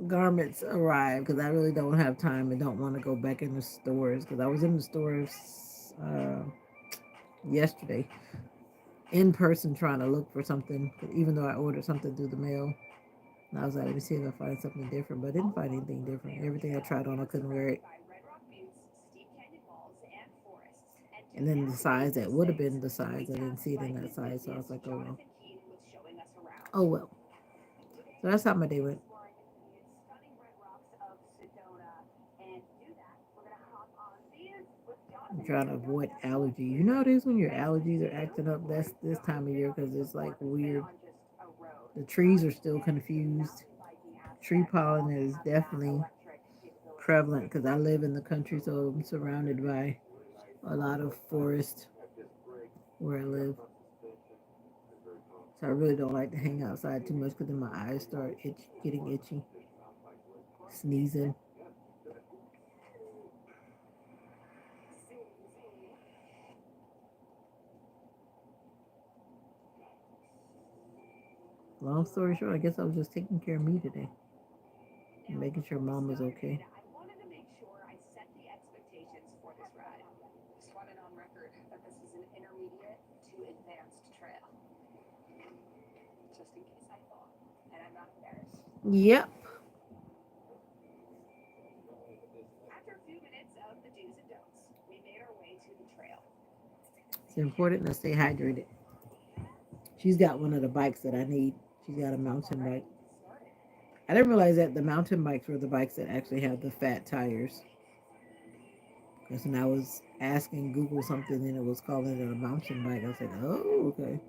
garments arrive, because I really don't have time and don't want to go back in the stores, because I was in the stores yesterday in person trying to look for something, even though I ordered something through the mail. And I was like, let me see if I find something different, but I didn't find anything different. Everything I tried on, I couldn't wear it. And then the size that would have been the size, I didn't see it in that size, so I was like, oh well. Oh well. So that's how my day went. I'm trying to avoid allergies. You know it is when your allergies are acting up. That's this time of year because it's like weird. The trees are still confused. Tree pollen is definitely prevalent because I live in the country, so I'm surrounded by a lot of forest where I live. So I really don't like to hang outside too much because then my eyes start getting itchy, sneezing. Long story short, I guess I was just taking care of me today and making sure mom was okay. Yep. It's important to stay hydrated. She's got one of the bikes that I need. She's got a mountain bike. I didn't realize that the mountain bikes were the bikes that actually have the fat tires. Because when I was asking Google something and it was calling it a mountain bike, I said, oh, okay.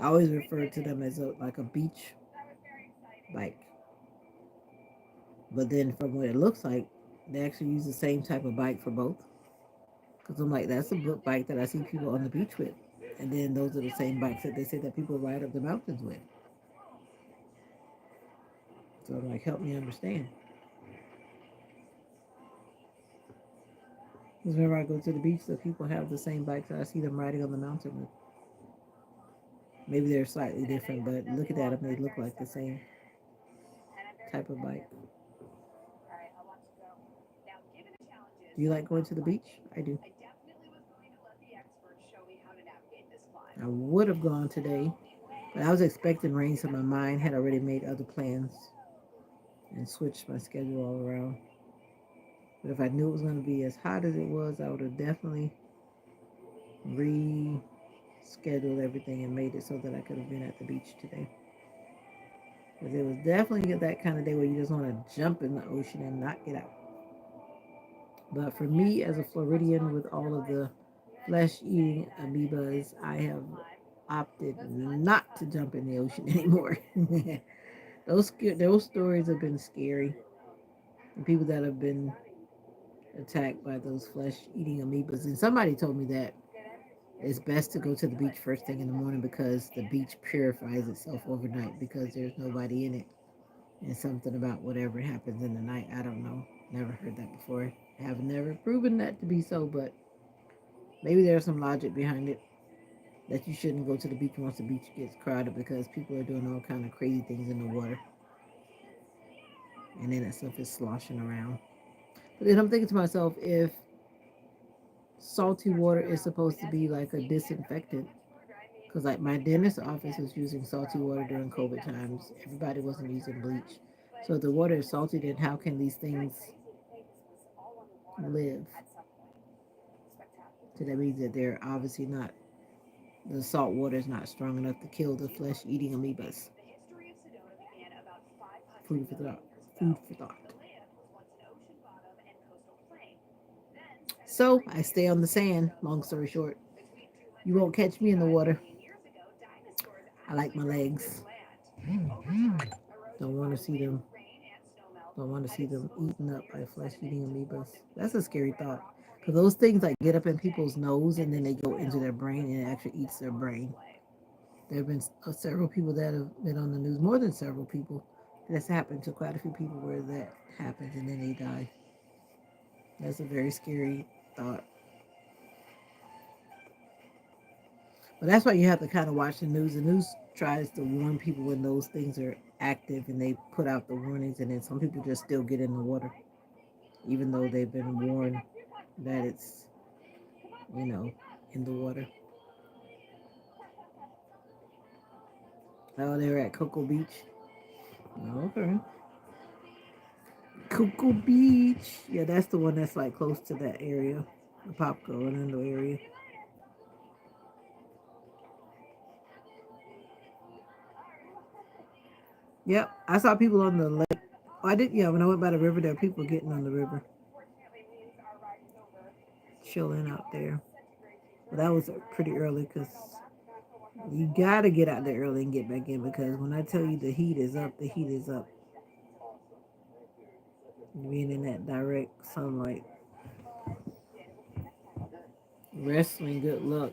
I always refer to them as like a beach bike. But then from what it looks like, they actually use the same type of bike for both. Because I'm like, that's a bike that I see people on the beach with. And then those are the same bikes that they say that people ride up the mountains with. So I'm like, help me understand. Because whenever I go to the beach, the people have the same bikes that I see them riding on the mountain with. Maybe they're slightly different, but looking at them, they look like the same type of bike. Do you like going to the beach? I do. I would have gone today, but I was expecting rain, so my mind had already made other plans and switched my schedule all around. But if I knew it was going to be as hot as it was, I would have definitely rescheduled everything and made it so that I could have been at the beach today. Because it was definitely that kind of day where you just want to jump in the ocean and not get out. But for me, as a Floridian with all of the flesh eating amoebas, I have opted not to jump in the ocean anymore. Those stories have been scary. The people that have been attacked by those flesh eating amoebas. And somebody told me that it's best to go to the beach first thing in the morning because the beach purifies itself overnight because there's nobody in it. And something about whatever happens in the night. I don't know. Never heard that before. I have never proven that to be so, but maybe there's some logic behind it that you shouldn't go to the beach once the beach gets crowded because people are doing all kind of crazy things in the water, and then that stuff is sloshing around. But then I'm thinking to myself, if salty water is supposed to be like a disinfectant, because like my dentist office was using salty water during COVID times, everybody wasn't using bleach. So if the water is salty, then how can these things live? So that means that they're obviously not, the salt water is not strong enough to kill the flesh eating amoebas. Food for thought. Food for thought. So I stay on the sand, long story short. You won't catch me in the water. I like my legs. Don't want to see them. Don't want to see them eaten up by flesh eating amoebas. That's a scary thought. Because those things like get up in people's nose and then they go into their brain and it actually eats their brain. There have been several people that have been on the news, more than several people. That's happened to quite a few people where that happens and then they die. That's a very scary thought. But that's why you have to kind of watch the news. The news tries to warn people when those things are active and they put out the warnings, and then some people just still get in the water, even though they've been warned that it's, you know, in the water. Oh, they were at Cocoa Beach. Okay. Cocoa Beach. Yeah, that's the one that's like close to that area, the Popco Orlando area. Yep, I saw people on the lake. Oh, I did. Yeah, when I went by the river, there were people getting on the river, chilling out there. But that was pretty early because you gotta get out there early and get back in because when I tell you the heat is up, the heat is up. Being in that direct sunlight. Wrestling, good luck.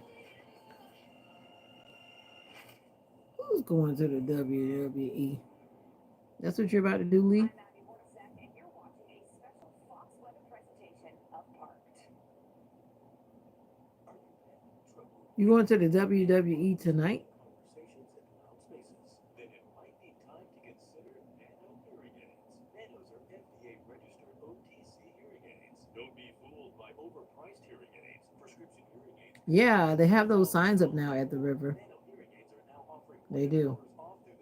Who's going to the WWE? That's what you're about to do, Lee? You going to the WWE tonight? Yeah, they have those signs up now at the river. They do.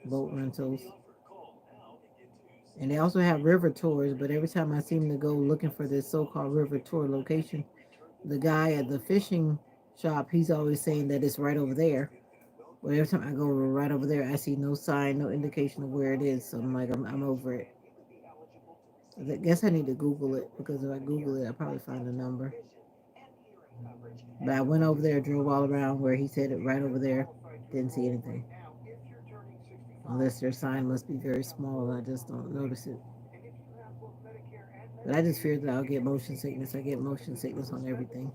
Boat rentals. And they also have river tours, but every time I seem to go looking for this so called river tour location, the guy at the fishing shop, he's always saying that it's right over there. But every time I go right over there, I see no sign, no indication of where it is. So I'm like, I'm over it. I guess I need to Google it because if I Google it, I'll probably find a number. But I went over there, drove all around where he said it right over there. Didn't see anything. Unless their sign must be very small and I just don't notice it. But I just fear that I'll get motion sickness. I get motion sickness on everything.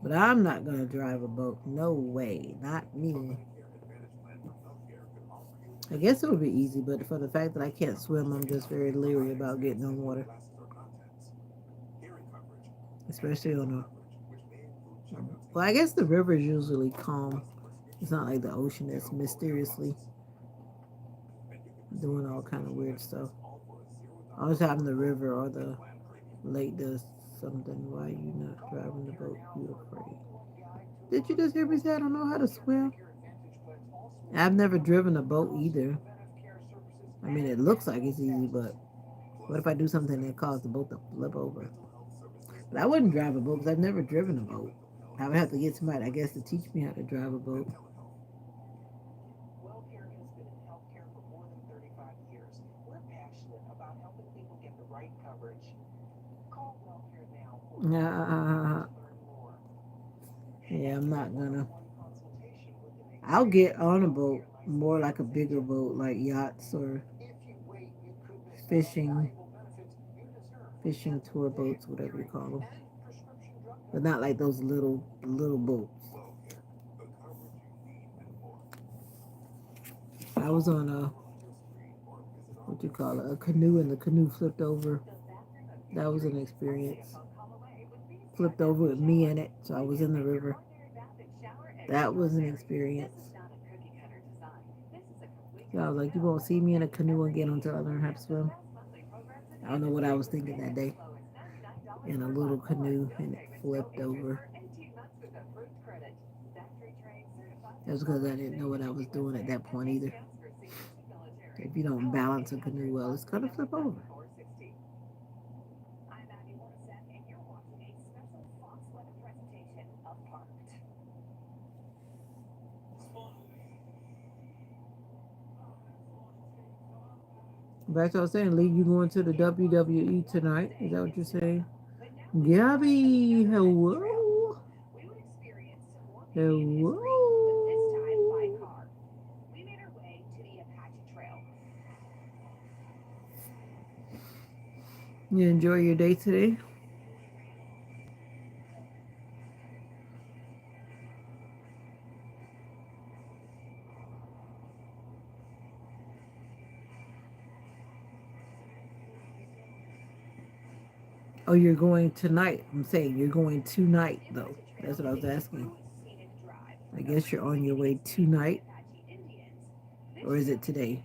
But I'm not gonna drive a boat. No way. Not me. I guess it would be easy, but for the fact that I can't swim, I'm just very leery about getting on water. Especially on a well, I guess the river is usually calm. It's not like the ocean that's mysteriously doing all kind of weird stuff. All the time the river or the lake does something. Why you not driving the boat? You afraid? Did you just hear me say I don't know how to swim? I've never driven a boat either. I mean, it looks like it's easy, but what if I do something that causes the boat to flip over? But I wouldn't drive a boat because I've never driven a boat. I would have to get somebody, I guess, to teach me how to drive a boat. Uh, yeah, I'm not gonna. I'll get on a boat, more like a bigger boat, like yachts or fishing, fishing tour boats, whatever you call them. But not like those little boats. I was on a what you call it, a canoe, and the canoe flipped over. That was an experience. Flipped over with me in it, so I was in the river. That was an experience. So I was like, you won't see me in a canoe again until I learn how to swim. I don't know what I was thinking that day. In a little canoe, and it flipped over. That's because I didn't know what I was doing at that point either. If you don't balance a canoe well, it's gonna flip over. But as I was saying, Lee, you going to the WWE tonight? Is that what you're saying? Gabby, hello, hello. You enjoy your day today? Oh, you're going tonight. I'm saying you're going tonight, though. That's what I was asking. I guess you're on your way tonight, or is it today?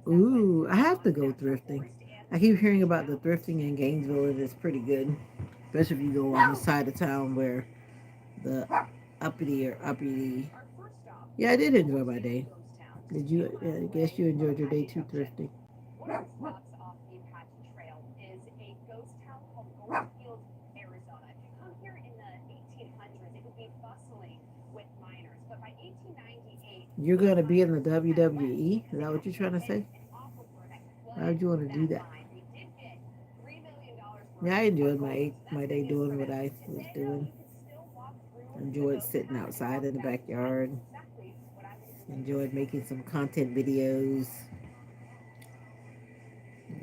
Ooh, I have to go thrifting. I keep hearing about the thrifting in Gainesville, and it's pretty good. Especially if you go on the side of town where the uppity or uppity. Yeah, I did enjoy my day. Did you? I guess you enjoyed your day too, thrifting. You're gonna be in the WWE? Is that what you're trying to say? How would you want to do that? Yeah, I enjoyed my day doing what I was doing. Enjoyed sitting outside in the backyard. Enjoyed making some content videos.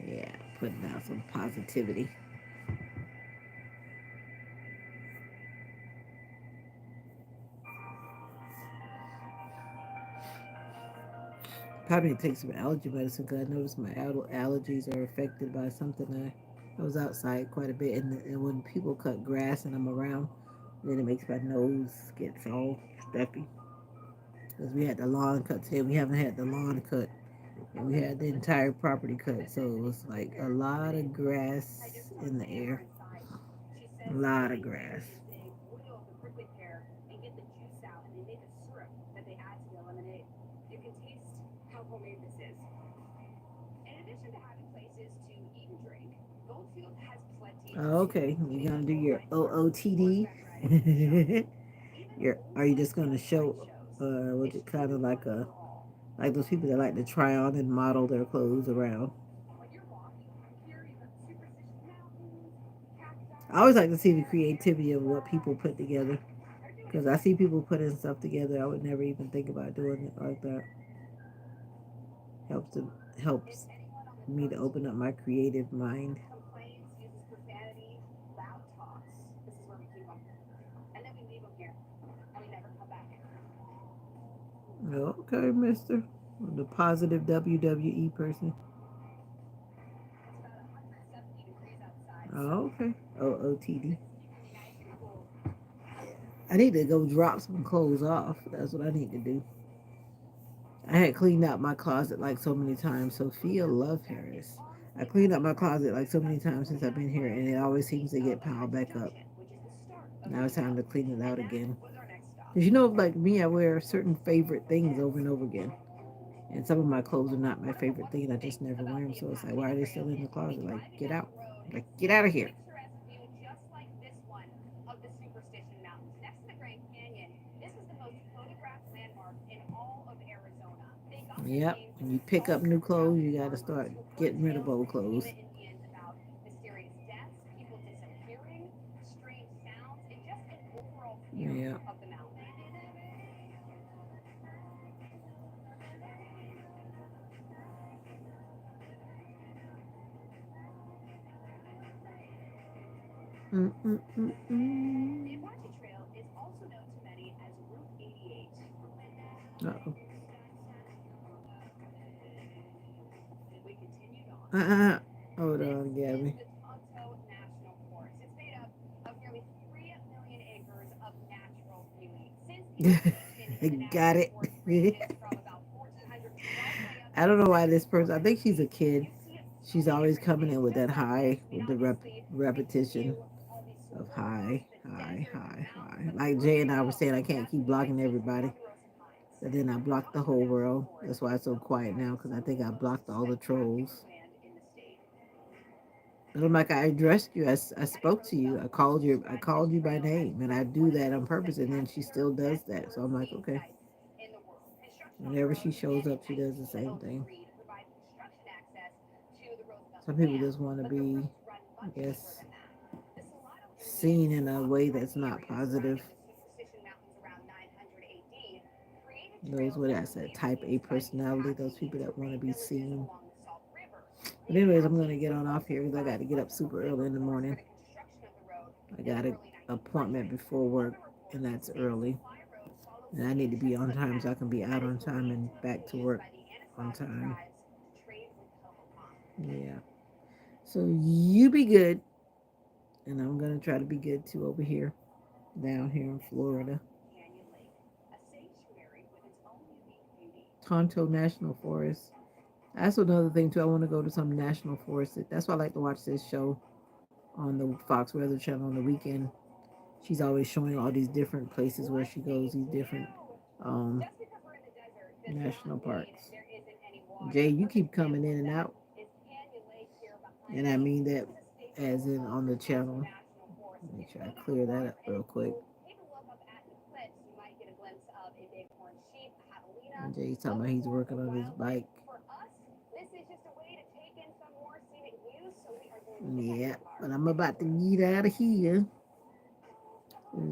Yeah, putting out some positivity. Probably need to take some allergy medicine because I noticed my allergies are affected by something. I was outside quite a bit, and when people cut grass and I'm around, then it makes my nose gets all stuffy. Because we had the lawn cut today, we haven't had the lawn cut, and we had the entire property cut, so it was like a lot of grass in the air, a lot of grass. Oh, okay, you gonna do your OOTD? Are you just gonna show, what it kind of like those people that like to try on and model their clothes around? I always like to see the creativity of what people put together. Because I see people putting stuff together. I would never even think about doing it like that. Helps to helps me to open up my creative mind. Okay, Mister. The positive WWE person. Oh, okay. OOTD. I need to go drop some clothes off. That's what I need to do. I had cleaned out my closet like so many times. Sophia Love Harris. I cleaned up my closet like so many times since I've been here, and it always seems to get piled back up. Now it's time to clean it out again. Because like me, I wear certain favorite things over and over again. And some of my clothes are not my favorite thing. I just never wear them. So it's like, why are they still in the closet? Like, get out. Like, get out of here. Yep. When you pick up new clothes, you got to start getting rid of old clothes. Yeah. Mm-mm-mm-mm. Uh-oh. Uh-uh. Hold on, Gabby. Got it. I don't know why this person, I think she's a kid. She's always coming in with that high, with the repetition of high, high, high, high. Like Jay and I were saying, I can't keep blocking everybody. But then I blocked the whole world. That's why it's so quiet now, because I think I blocked all the trolls. But I'm like, I addressed you. I spoke to you. I called you by name, and I do that on purpose. And then she still does that. So I'm like, okay. Whenever she shows up, she does the same thing. Some people just want to be, I guess, seen in a way that's not positive. Those what I said, type A personality, those people that want to be seen. But anyways, I'm gonna get on off here because I got to get up super early in the morning. I got an appointment before work, and that's early. And I need to be on time so I can be out on time and back to work on time. Yeah. So you be good, and I'm gonna try to be good too over here, down here in Florida. Tonto National Forest. That's another thing too. I want to go to some national forest. That's why I like to watch this show on the Fox Weather Channel on the weekend. She's always showing all these different places where she goes, these different um, national parks. Jay, you keep coming in and out, and I mean that as in on the channel. Make sure I clear that up real quick. And Jay's talking about he's working on his bike. Yeah, but I'm about to get out of here.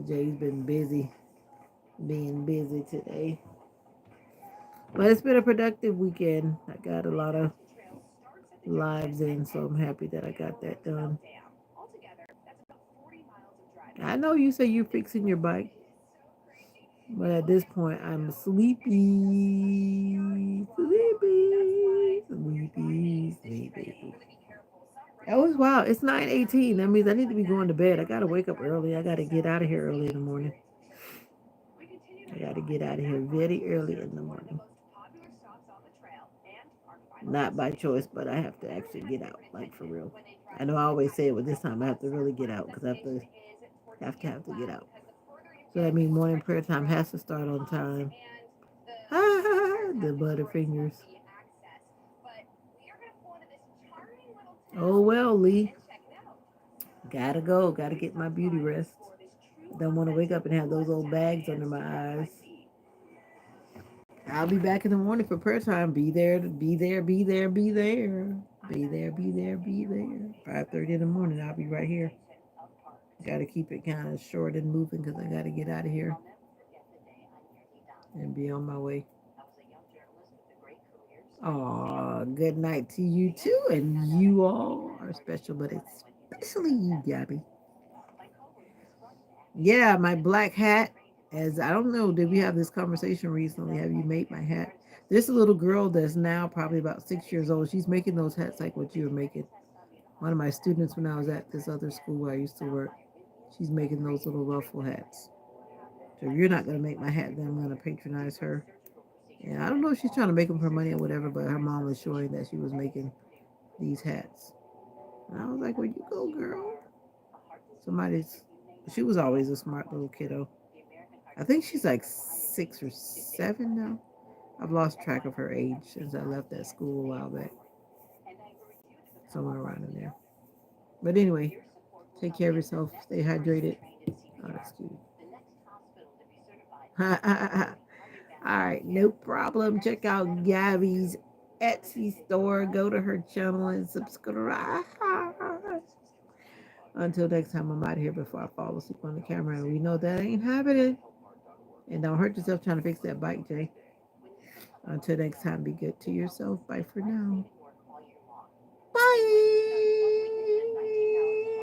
Jay's been busy, being busy today. But it's been a productive weekend. I got a lot of lives in, so I'm happy that I got that done. I know you say you're fixing your bike, but at this point, I'm sleepy. Sleepy. Sleepy. Sleepy. That was wild. It's 9:18. That means I need to be going to bed. I gotta wake up early. I gotta get out of here early in the morning. I gotta get out of here very early in the morning. Not by choice, but I have to actually get out, like for real. I know I always say it, but this time I have to really get out because I have to get out. So that means morning prayer time has to start on time. The butterfingers. Oh well, Lee. Gotta go. Gotta get my beauty rest. Don't want to wake up and have those old bags under my eyes. I'll be back in the morning for prayer time. Be there, be there, be there, be there. Be there, be there, be there. 5:30 in the morning, I'll be right here. Got to keep it kind of short and moving because I got to get out of here and be on my way. Aw, good night to you too, and you all are special, but especially you, Gabby. Yeah, my black hat. As I don't know, did we have this conversation recently? Have you made my hat? There's a little girl that's now probably about 6 years old. She's making those hats like what you were making. One of my students when I was at this other school where I used to work, she's making those little ruffle hats. So if you're not gonna make my hat, then I'm gonna patronize her. And I don't know if she's trying to make them for money or whatever, but her mom was showing that she was making these hats. And I was like, where you go, girl? Somebody's. She was always a smart little kiddo. I think she's like 6 or 7 now. I've lost track of her age since I left that school a while back. Somewhere around in there. But anyway, take care of yourself. Stay hydrated. Oh, that's cute. All right, no problem. Check out Gabby's Etsy store. Go to her channel and subscribe. Until next time, I'm out of here before I fall asleep on the camera. And we know that ain't happening. And don't hurt yourself trying to fix that bike, Jay. Until next time, be good to yourself. Bye for now. Bye.